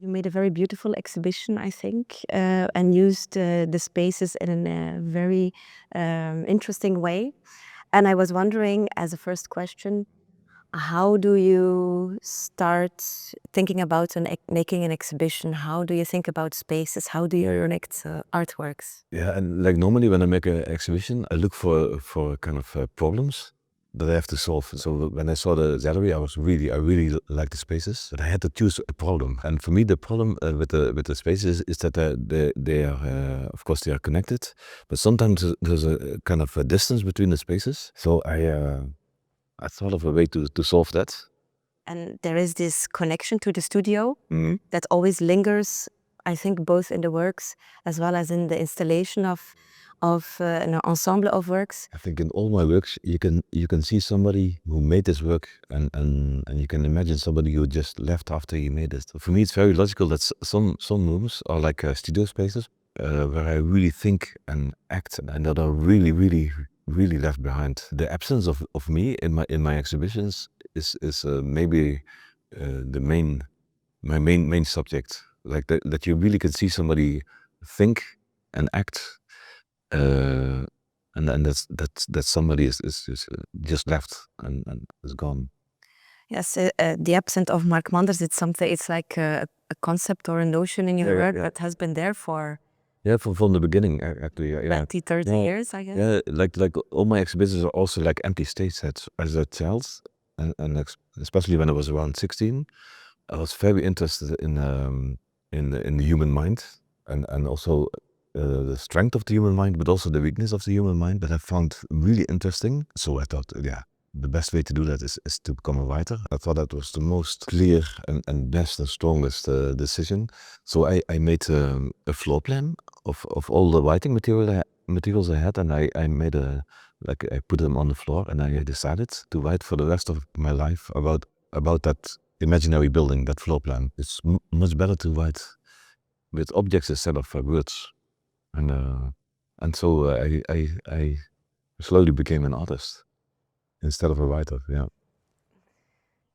You made a very beautiful exhibition, I think, and used the spaces in a very interesting way. And I was wondering, as a first question, how do you start thinking about making an exhibition? How do you think about spaces? How do you connect artworks? Yeah, and like normally when I make an exhibition, I look for kind of problems that I have to solve. So when I saw the gallery, I really like the spaces, but I had to choose a problem. And for me, the problem with the spaces is that they are of course they are connected, but sometimes there's a kind of a distance between the spaces. So I thought of a way to solve that. And there is this connection to the studio that always lingers, I think, both in the works as well as in the installation of an ensemble of works. I think in all my works, you can see somebody who made this work, and you can imagine somebody who just left after he made it. For me, it's very logical that some rooms are like studio spaces where I really think and act, and that are really left behind. The absence of me in my exhibitions is maybe my main subject. Like that you really can see somebody think and act. And that somebody is just left and is gone. Yes, the absence of Mark Manders, it's like a concept or a notion in your work that has been there for From the beginning, actually. 20, 30 years, I guess. Yeah, like all my exhibitions are also like empty stage sets as a child, and especially when I was around 16, I was very interested in the human mind, and also the strength of the human mind, but also the weakness of the human mind that I found really interesting. So I thought, the best way to do that is to become a writer. I thought that was the most clear and best and strongest decision. So I made a floor plan of all the writing materials I had, and I made I put them on the floor, and I decided to write for the rest of my life about that imaginary building, that floor plan. It's much better to write with objects instead of words, and so I slowly became an artist instead of a writer. Yeah.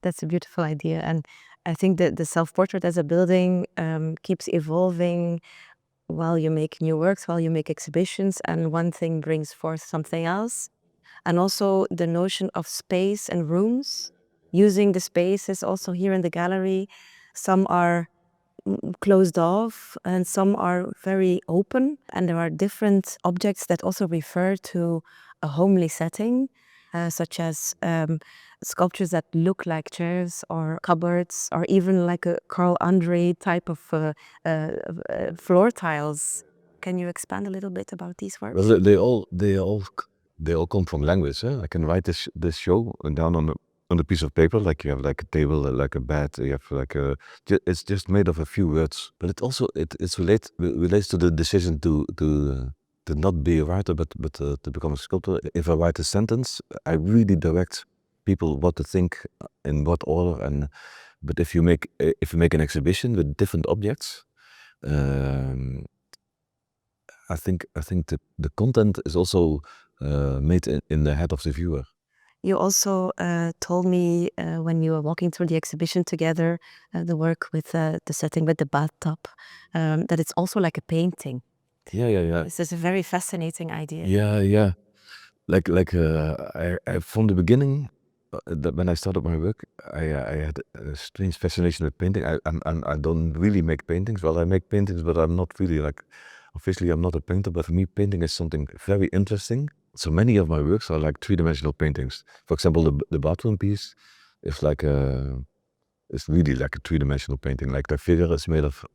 That's a beautiful idea. And I think that the self-portrait as a building keeps evolving while you make new works, while you make exhibitions, and one thing brings forth something else. And also the notion of space and rooms, using the spaces also here in the gallery. Some are closed off and some are very open, and there are different objects that also refer to a homely setting, such as sculptures that look like chairs or cupboards, or even like a Carl Andre type of floor tiles. Can you expand a little bit about these works? Well, they all come from language. I can write this show down on a piece of paper, like you have like a table, like a bed. You have like it's just made of a few words, but it relates to the decision to not be a writer, but to become a sculptor. If I write a sentence, I really direct people what to think in what order. But if you make an exhibition with different objects, I think the content is also made in the head of the viewer. You also told me when you were walking through the exhibition together, the work with the setting with the bathtub, that it's also like a painting. Yeah. This is a very fascinating idea. Yeah. Like I from the beginning, when I started my work, I had a strange fascination with painting. I don't really make paintings. Well, I make paintings, but I'm not really officially I'm not a painter. But for me, painting is something very interesting. So many of my works are like three-dimensional paintings. For example, the bathroom piece is it's really like a three-dimensional painting. Like the figure is made of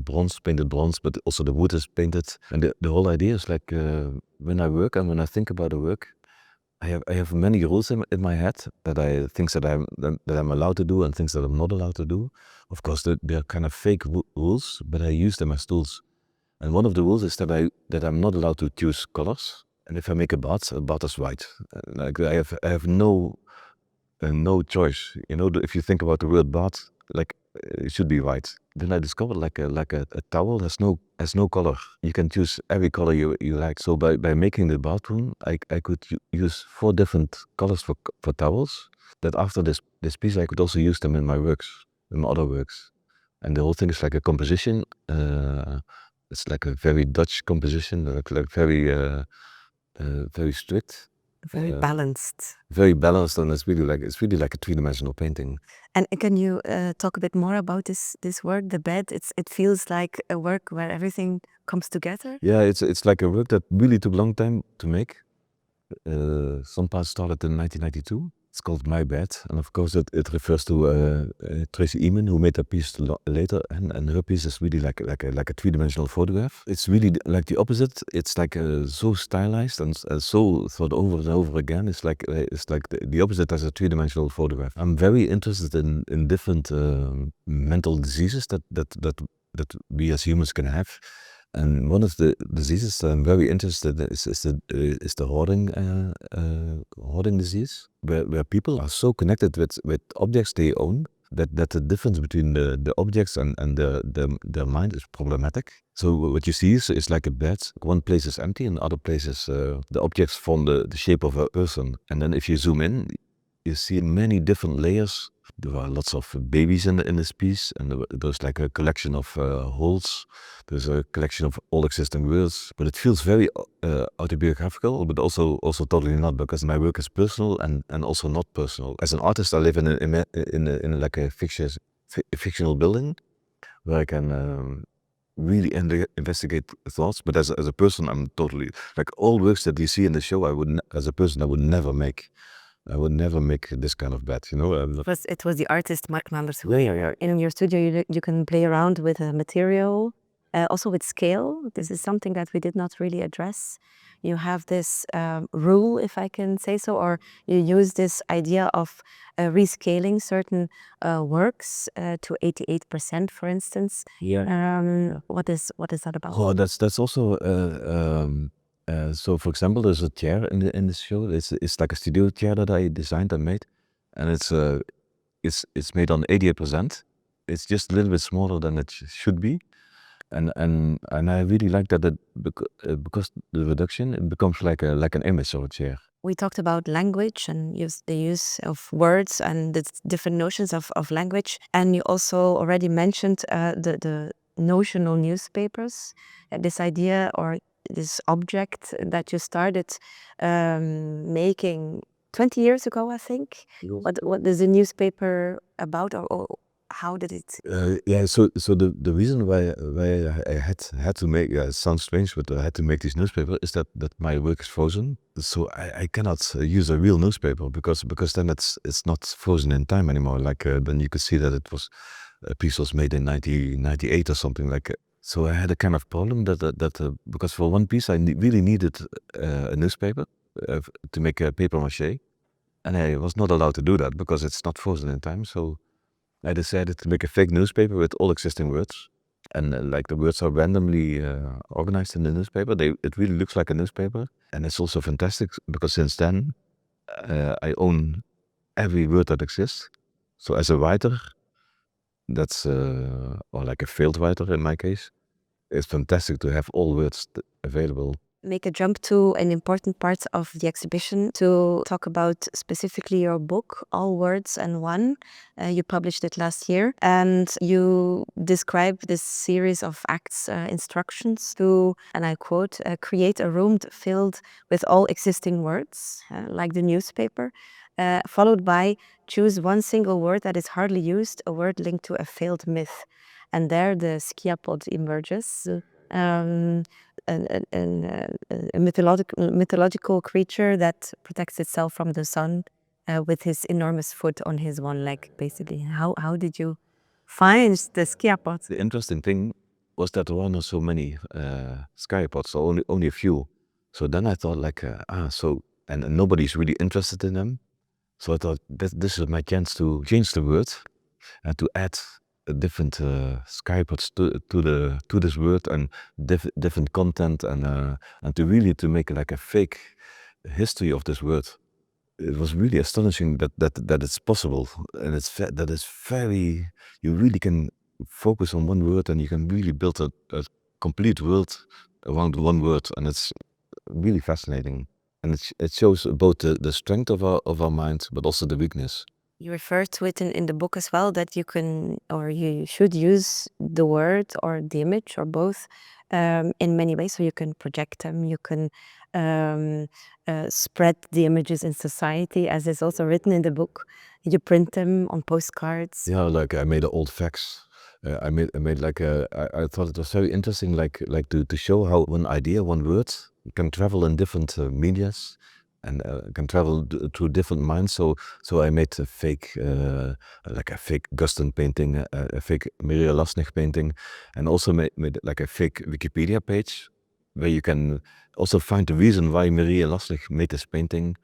bronze, painted bronze, but also the wood is painted. And the whole idea is like when I work and when I think about the work, I have many rules in my head things that I'm allowed to do and things that I'm not allowed to do. Of course, they're kind of fake rules, but I use them as tools. And one of the rules is that I'm not allowed to choose colors. And if I make a bath is white. Like I have no choice. If you think about the word bath, like it should be white. Then I discovered like a towel has no color. You can choose every color you like. So by making the bathroom, I could use 4 different colors for towels. That after this piece, I could also use them in my works, in my other works. and the whole thing is like a composition. It's like a very Dutch composition, like very strict, Very balanced. very balanced, and it's really like a three-dimensional painting. And can you talk a bit more about this work, the bed? It feels like a work where everything comes together. Yeah, it's like a work that really took a long time to make. Some parts started in 1992. It's called My Bed, and of course it refers to Tracy Emin, who made that piece later, and her piece is really like a three-dimensional photograph. It's really like the opposite. It's like so stylized and so thought over and over again. It's like the opposite as a three-dimensional photograph. I'm very interested in different mental diseases that we as humans can have. And one of the diseases that I'm very interested in is the hoarding disease, where people are so connected with objects they own that the difference between the objects and their mind is problematic. So what you see is like a bed. One place is empty and other places the objects form the shape of a person. And then if you zoom in, you see many different layers. There are lots of babies in this piece, and there's like a collection of holes. There's a collection of all existing words, but it feels very autobiographical, but also totally not, because my work is personal and also not personal. As an artist, I live in like a fictional building where I can really investigate thoughts. But as a person, I'm totally like all works that you see in the show. As a person, I would never make. I would never make this kind of bed, you know. It was the artist Mark Manders. Yeah. In your studio, you can play around with a material, also with scale. This is something that we did not really address. You have this rule, if I can say so, or you use this idea of rescaling certain works to 88%, for instance. Yeah. What is that about? Oh, that's also. So, for example, there's a chair in the show. It's like a studio chair that I designed and made, and it's made on 88%. It's just a little bit smaller than it should be, and I really like that because the reduction, it becomes like an image of a chair. We talked about language and the use of words and the different notions of language, and you also already mentioned the notional newspapers, this idea or this object that you started making 20 years ago, I think. What is a newspaper about, or how did it? Yeah, so the reason why I had to make, it sounds strange, but I had to make this newspaper is that my work is frozen. So I cannot use a real newspaper because then it's not frozen in time anymore. Like then you could see that a piece was made in 1998 or something like. So I had a kind of problem that because for one piece I really needed a newspaper to make a paper mache, and I was not allowed to do that because it's not frozen in time. So I decided to make a fake newspaper with all existing words, and like the words are randomly organized in the newspaper. It really looks like a newspaper, and it's also fantastic because since then I own every word that exists. So as a writer, that's or like a failed writer in my case, it's fantastic to have all words available. Make a jump to an important part of the exhibition to talk about specifically your book, All Words and One. You published it last year, and you describe this series of acts, instructions to, and I quote, create a room filled with all existing words, like the newspaper, followed by choose one single word that is hardly used, a word linked to a failed myth. And there the sciapod emerges. A mythological creature that protects itself from the sun with his enormous foot on his one leg, basically. How did you find the sciapod? The interesting thing was that there were not so many sciapods, so only a few. So then I thought like, and nobody's really interested in them. So I thought this is my chance to change the word and to add different skypods to this word and different content and to really to make like a fake history of this word. It was really astonishing that it's possible, and that is very, you really can focus on one word and you can really build a complete world around one word, and it's really fascinating. And it shows both the strength of our mind, but also the weakness. You refer to it in the book as well, that you can, or you should use the word or the image or both in many ways. So you can project them, you can spread the images in society, as is also written in the book. You print them on postcards. Yeah, like I made an old fax. I made like I thought it was very interesting, like to show how one idea, one word can travel in different medias and can travel through different minds. So I made a fake, like a fake Guston painting, a fake Maria Lasnik painting, and also made like a fake Wikipedia page where you can also find the reason why Maria Lasnik made this painting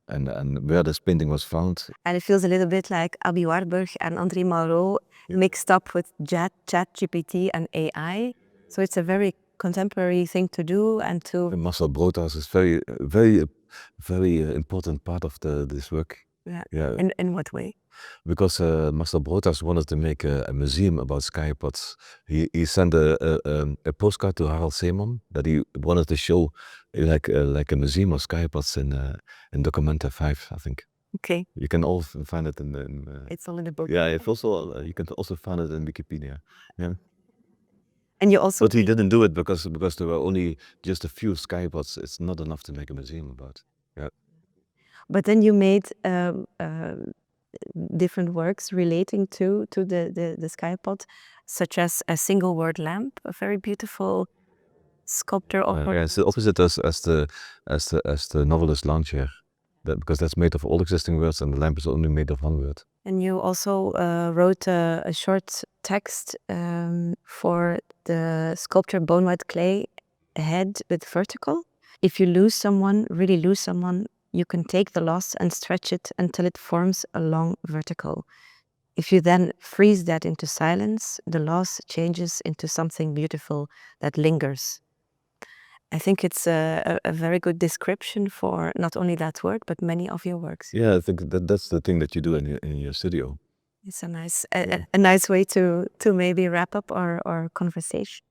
and where this painting was found. And it feels a little bit like Abi Warburg and André Malraux mixed up with ChatGPT and AI. So it's a very contemporary thing to do and to... Marcel Broodhuis is very important part of this work. Yeah. In what way? Because Marcel Broodhuis wanted to make a museum about skypods. He sent a postcard to Harald Seeman that he wanted to show like a museum of skypods in Documenta 5, I think. Okay. You can all find it in It's all in the book. yeah, it's also you can also find it in Wikipedia. Yeah. And you also... But he didn't do it because there were only just a few skypods. It's not enough to make a museum about. Yeah. But then you made different works relating to the skypod, such as a single word lamp, a very beautiful sculptor. Yeah, it's the opposite as the novelist lounge chair. Because that's made of all existing words and the lamp is only made of one word. And you also wrote a short text for the sculpture Bone White Clay, Head with Vertical. If you lose someone, really lose someone, you can take the loss and stretch it until it forms a long vertical. If you then freeze that into silence, the loss changes into something beautiful that lingers. I think it's a very good description for not only that word, but many of your works. Yeah, I think that's the thing that you do in your studio. It's a nice way to maybe wrap up our conversation.